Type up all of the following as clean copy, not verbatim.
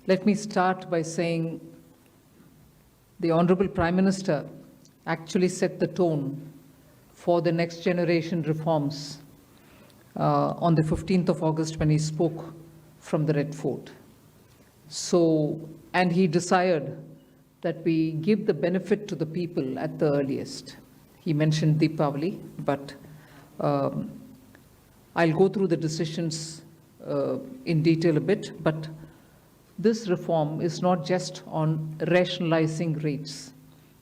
Let me start by saying the Honorable Prime Minister actually set the tone for the next generation reforms on the 15th of August when he spoke from the Red Fort. And he desired that we give the benefit to the people at the earliest. He mentioned Diwali, but I'll go through the decisions in detail a bit, but this reform is not just on rationalizing rates.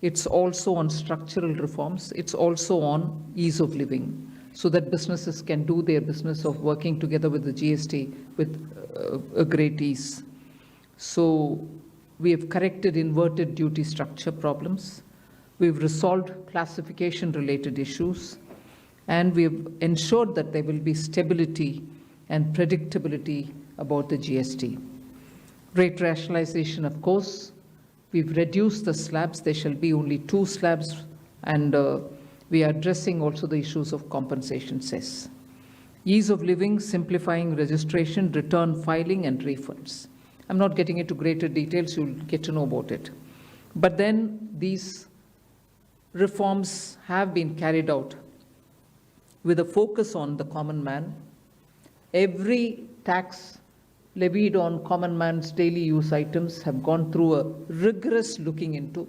It's also on structural reforms. It's also on ease of living, so that businesses can do their business of working together with the GST with a great ease. So we have corrected inverted duty structure problems. We've resolved classification-related issues, and we have ensured that there will be stability and predictability about the GST. Rate rationalization, of course, we've reduced the slabs. There shall be only 2 slabs, and we are addressing also the issues of compensation cess. Ease of living, simplifying registration, return filing, and refunds. I'm not getting into greater details, you'll get to know about it. But then these reforms have been carried out with a focus on the common man. Every tax levied on common man's daily use items have gone through a rigorous looking into,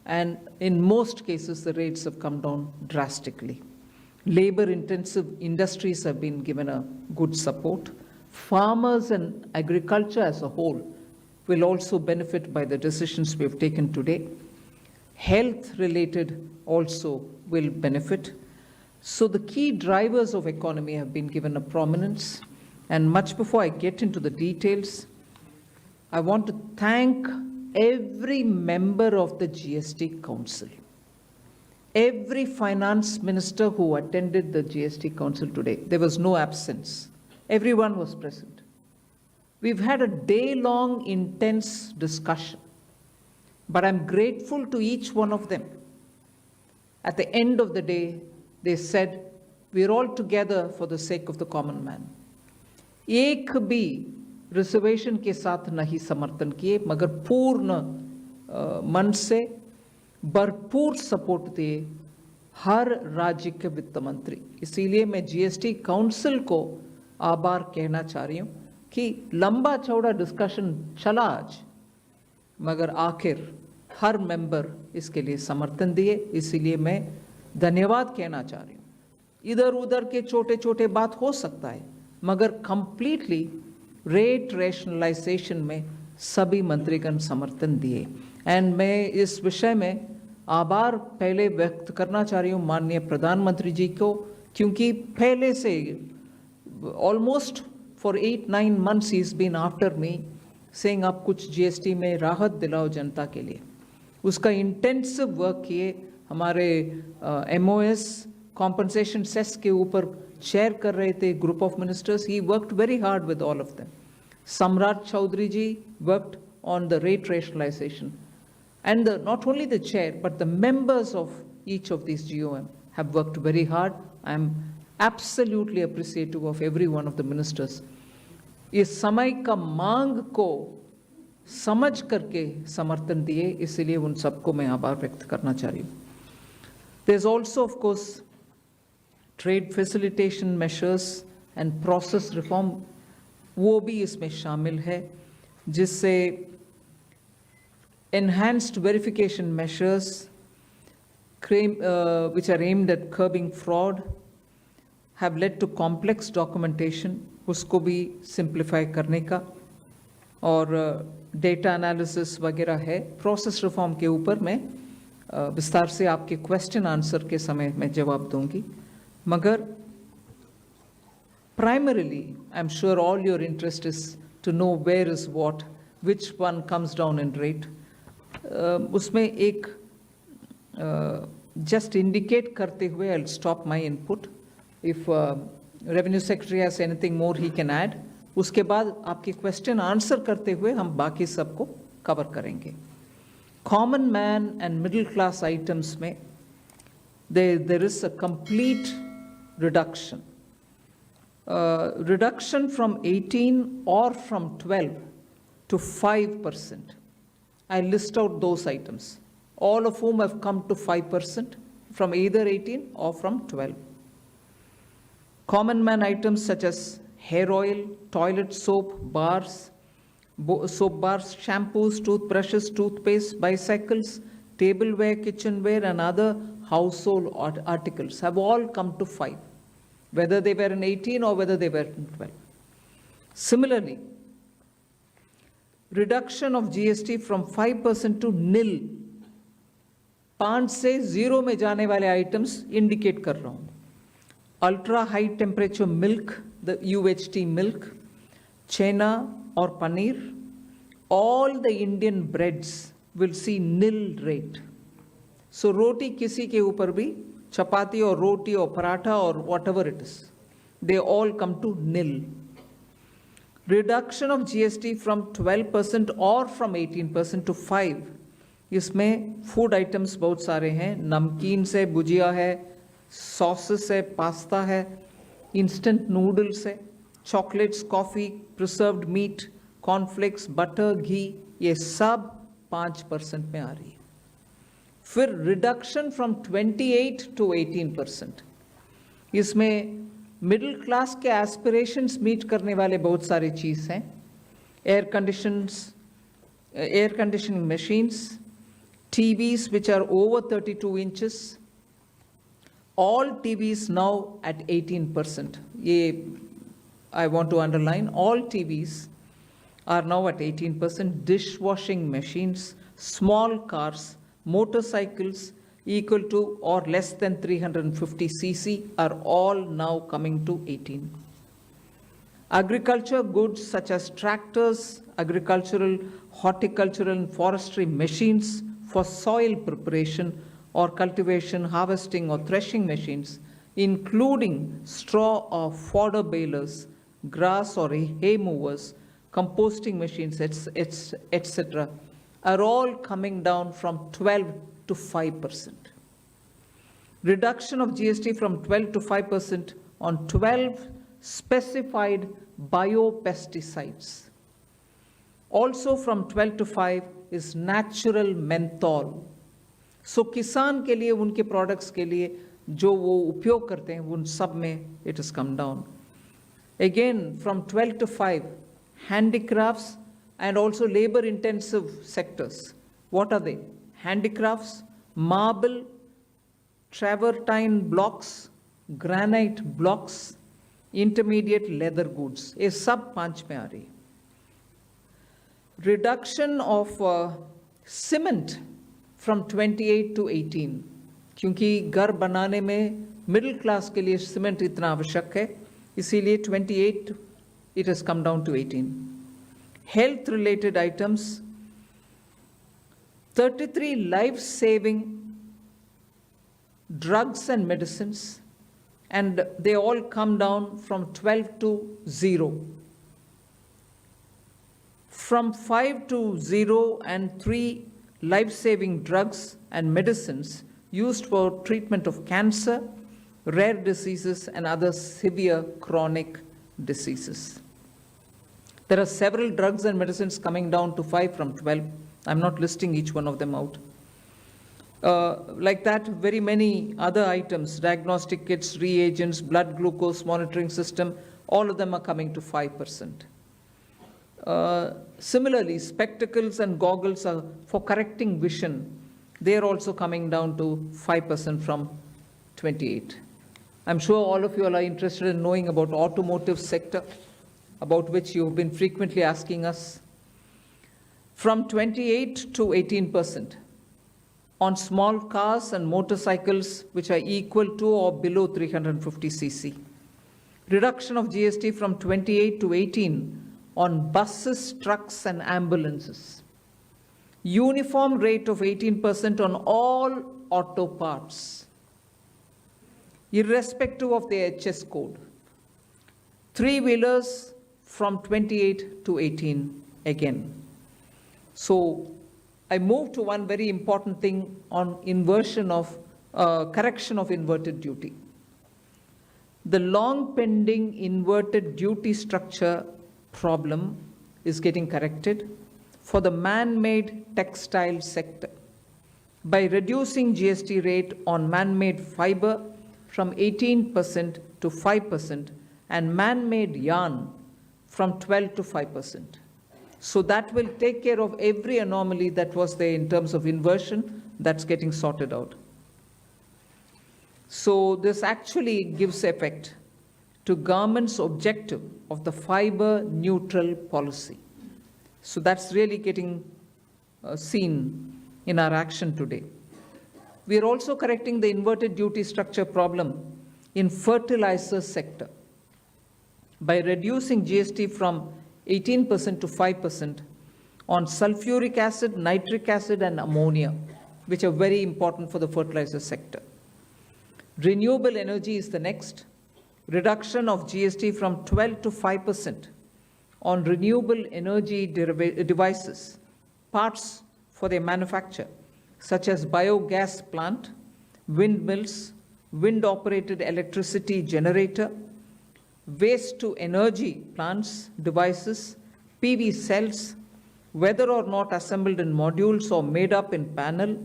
and in most cases the rates have come down drastically. Labor-intensive industries have been given a good support. Farmers and agriculture as a whole will also benefit by the decisions we have taken today. Health-related also will benefit. So the key drivers of economy have been given a prominence. And much before I get into the details, I want to thank every member of the GST Council, every finance minister who attended the GST Council today. There was no absence. Everyone was present. We've had a day-long intense discussion, but I'm grateful to each one of them. At the end of the day, they said, we're all together for the sake of the common man. एक भी reservation के साथ नहीं समर्थन किए, मगर पूर्ण मन से भरपूर सपोर्ट दिए हर राज्य के वित्त मंत्री. इसीलिए मैं जीएसटी काउंसिल को आभार कहना चाह रही हूँ कि लंबा चौड़ा डिस्कशन चला आज, मगर आखिर हर मेंबर इसके लिए समर्थन दिए. इसीलिए मैं धन्यवाद कहना चाह रही हूँ. इधर उधर के छोटे छोटे बात हो सकता है, मगर कंप्लीटली रेट रैशनलाइजेशन में सभी मंत्रीगण समर्थन दिए. एंड मैं इस विषय में आभार पहले व्यक्त करना चाह रही हूँ माननीय प्रधानमंत्री जी को, क्योंकि पहले से ऑलमोस्ट फॉर 8-9 months ही is been after me saying आप कुछ जीएसटी में राहत दिलाओ जनता के लिए. उसका इंटेंसिव वर्क किए. हमारे एमओएस कॉम्पनसेशन सेस के ऊपर चेयर कर रहे थे group of ministers. He worked very hard with all of them. Samrat Chaudhary ji worked on the rate rationalisation, and not only the chair but the members of each of these GOM have worked very hard. I am absolutely appreciative of every one of the ministers. इस समय का मांग को समझ करके समर्थन दिए, इसलिए उन सबको मैं आभार व्यक्त करना चाह रही हूँ. There's also of course trade facilitation measures and process reform, वो भी इसमें शामिल है, जिससे enhanced verification measures which are aimed at curbing fraud have led to complex documentation, उसको भी simplify करने का, और data analysis वगैरह है. प्रोसेस रिफॉर्म के ऊपर मैं विस्तार से आपके क्वेश्चन आंसर के समय में जवाब दूंगी. मगर primarily I'm sure all your interest is to know where is what, which one comes down in rate. उसमें एक just indicate करते हुए I'll stop my input. If Revenue Secretary has anything more he can add. उसके बाद आपके question answer करते हुए हम बाकी सबको कवर करेंगे. Common man and middle class items में there is a complete reduction. Reduction from 18 or from 12 to 5%. I list out those items, all of whom have come to 5% from either 18 or from 12. Common man items such as hair oil, toilet soap, bars, shampoos, toothbrushes, toothpaste, bicycles, tableware, kitchenware, and other household articles have all come to 5, whether they were in 18 or whether they were in 12. Similarly, reduction of GST from 5% to nil. 5 से 0 में जाने वाले items indicate कर रहा हूँ. Ultra high temperature milk, the UHT milk, chena or paneer, all the Indian breads will see nil rate. So roti kisi ke upar bhi, chapati or roti or paratha or whatever it is, they all come to nil. Reduction of GST from 12% or from 18% to 5. इसमें food items बहुत सारे हैं, नमकीन से भुजिया है, sauces है, pasta है, instant noodles है, chocolates, coffee, preserved meat, cornflakes, butter, घी, ये सब 5% में आ रही है. फिर रिडक्शन फ्रॉम 28 to 18%. इसमें मिडिल क्लास के एस्पिरेशंस मीट करने वाले बहुत सारे चीज़ हैं. Air conditioning machines, TVs which are over 32 inches, all TVs now at 18%. I want to underline, all TVs are now at 18%. Dishwashing machines, small cars, motorcycles equal to or less than 350 cc are all now coming to 18. Agriculture goods such as tractors, agricultural, horticultural and forestry machines for soil preparation or cultivation, harvesting or threshing machines, including straw or fodder balers, grass or hay movers, composting machines, etc., are all coming down from 12 to 5%. Reduction of GST from 12 to 5% on 12 specified biopesticides. Also from 12 to 5 is natural menthol. So किसान के लिए, उनके products के लिए जो वो उपयोग करते हैं, उन सब में it has come down. Again, from 12 to 5, handicrafts and also labor-intensive sectors. What are they? Handicrafts, marble, travertine blocks, granite blocks, intermediate leather goods. ये सब 5 में आ रही. Reduction of cement from 28 to 18. क्योंकि घर बनाने में मिडिल क्लास के लिए सीमेंट इतना आवश्यक है, इसीलिए 28 it has come down to 18. Health related items, 33 life-saving drugs and medicines, and they all come down from 12 to 0. From 5 to 0 and 3 life-saving drugs and medicines used for treatment of cancer, rare diseases, and other severe chronic diseases. There are several drugs and medicines coming down to 5 from 12. I'm not listing each one of them out. Like that, very many other items, diagnostic kits, reagents, blood glucose monitoring system, all of them are coming to 5%. Similarly, spectacles and goggles are for correcting vision. They are also coming down to 5% from 28. I'm sure all of you are interested in knowing about automotive sector, about which you have been frequently asking us. From 28 to 18% on small cars and motorcycles which are equal to or below 350 cc. Reduction of GST from 28 to 18 on buses, trucks, and ambulances. Uniform rate of 18% on all auto parts, irrespective of the HS code. Three-wheelers from 28 to 18 again. So I move to one very important thing on inversion of, correction of inverted duty. The long pending inverted duty structure problem is getting corrected for the man-made textile sector by reducing GST rate on man-made fiber from 18% to 5% and man-made yarn from 12 to 5%. So that will take care of every anomaly that was there in terms of inversion that's getting sorted out. So this actually gives effect to government's objective of the fiber neutral policy. So that's really getting seen in our action today. We are also correcting the inverted duty structure problem in fertilizer sector by reducing GST from 18% to 5% on sulfuric acid, nitric acid, and ammonia, which are very important for the fertilizer sector. Renewable energy is the next. Reduction of GST from 12 to 5% on renewable energy devices, parts for their manufacture, such as biogas plant, windmills, wind-operated electricity generator, waste-to-energy plants, devices, PV cells, whether or not assembled in modules or made up in panel,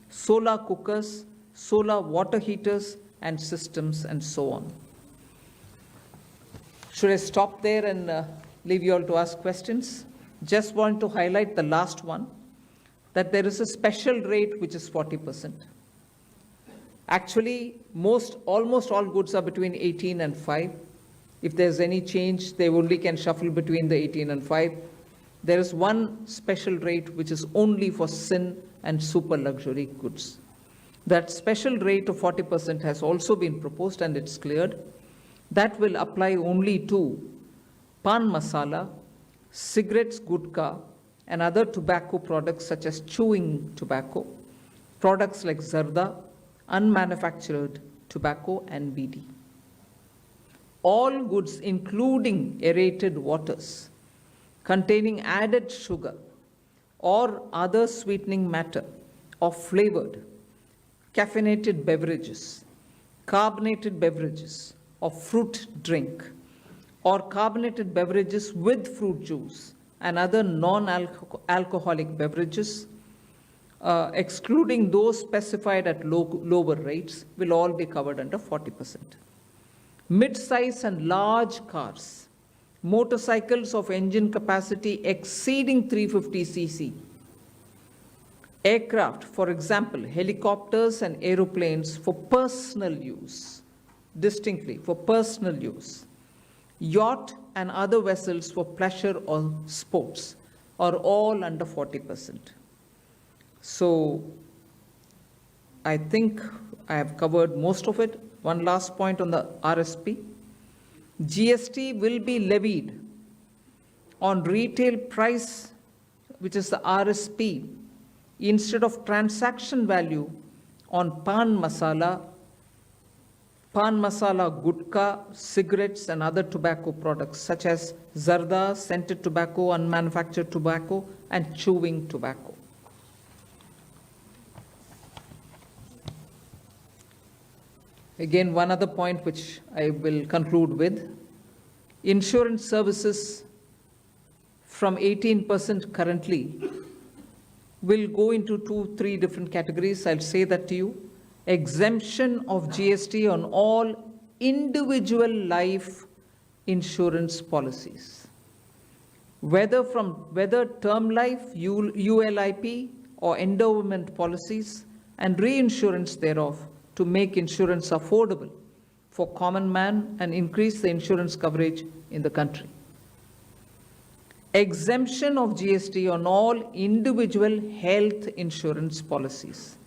solar cookers, solar water heaters, and systems, and so on. Should I stop there and leave you all to ask questions? Just want to highlight the last one, that there is a special rate which is 40%. Actually, almost all goods are between 18 and 5. If there's any change, they only can shuffle between the 18 and 5. There is one special rate which is only for sin and super luxury goods. That special rate of 40% has also been proposed and it's cleared. That will apply only to pan masala, cigarettes, gutka, and other tobacco products such as chewing tobacco, products like zarda, unmanufactured tobacco, and BD. All goods, including aerated waters, containing added sugar or other sweetening matter or flavored, caffeinated beverages, carbonated beverages, or fruit drink, or carbonated beverages with fruit juice and other non-alcoholic beverages, excluding those specified at lower rates, will all be covered under 40%. Mid-size and large cars, motorcycles of engine capacity exceeding 350 cc, aircraft, for example, helicopters and aeroplanes for personal use, distinctly for personal use, yacht and other vessels for pleasure or sports are all under 40%. So I think I have covered most of it. One last point on the RSP. GST will be levied on retail price, which is the RSP, instead of transaction value on pan masala, gutka, cigarettes, and other tobacco products such as zarda, scented tobacco, unmanufactured tobacco, and chewing tobacco. Again, one other point which I will conclude with. Insurance services from 18% currently will go into 2-3 different categories. I'll say that to you. Exemption of GST on all individual life insurance policies, whether term life, ULIP, or endowment policies, and reinsurance thereof, to make insurance affordable for common man and increase the insurance coverage in the country. Exemption of GST on all individual health insurance policies,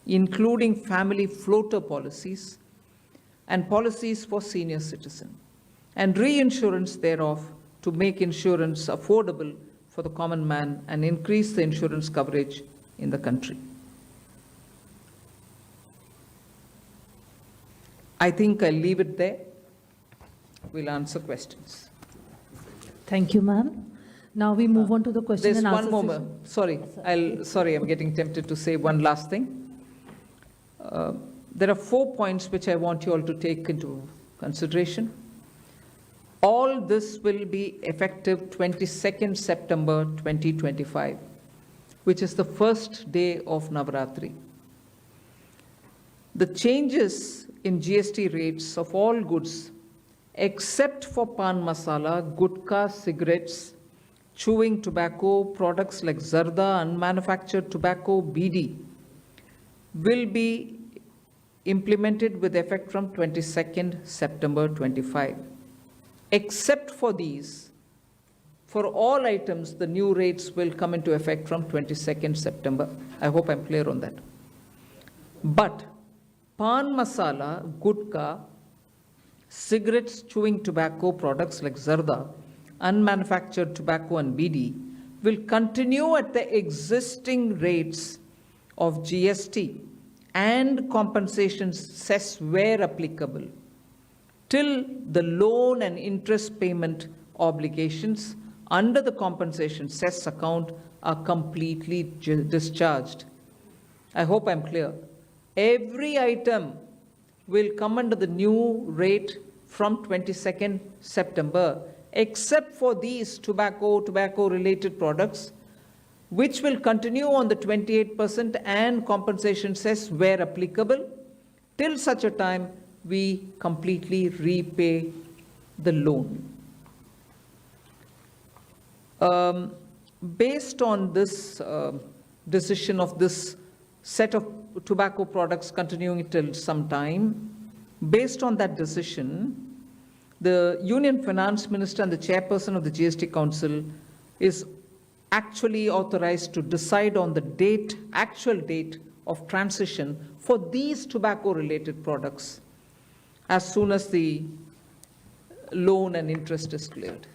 including family floater policies and policies for senior citizens, and reinsurance thereof to make insurance affordable for the common man and increase the insurance coverage in the country. I think I'll leave it there. We'll answer questions. Thank you, ma'am. Now we move on to the question There's and answer one more. Sorry, I'm getting tempted to say one last thing. There are 4 points which I want you all to take into consideration. All this will be effective 22nd September 2025, which is the first day of Navaratri. The changes in GST rates of all goods, except for pan masala, gutka, cigarettes, chewing tobacco, products like zarda, unmanufactured tobacco, BD, will be implemented with effect from 22nd September 25. Except for these, for all items, the new rates will come into effect from 22nd September. I hope I'm clear on that. But pan masala, gutka, cigarettes, chewing tobacco, products like zarda, unmanufactured tobacco and BD will continue at the existing rates of GST and compensation cess where applicable till the loan and interest payment obligations under the compensation cess account are completely discharged. I hope I'm clear. Every item will come under the new rate from 22nd September, except for these tobacco-related products, which will continue on the 28% and compensation cess where applicable, till such a time we completely repay the loan. Based on this decision of this set of tobacco products continuing till some time, based on that decision, the Union Finance Minister and the Chairperson of the GST Council is actually authorized to decide on the date, actual date of transition for these tobacco-related products as soon as the loan and interest is cleared.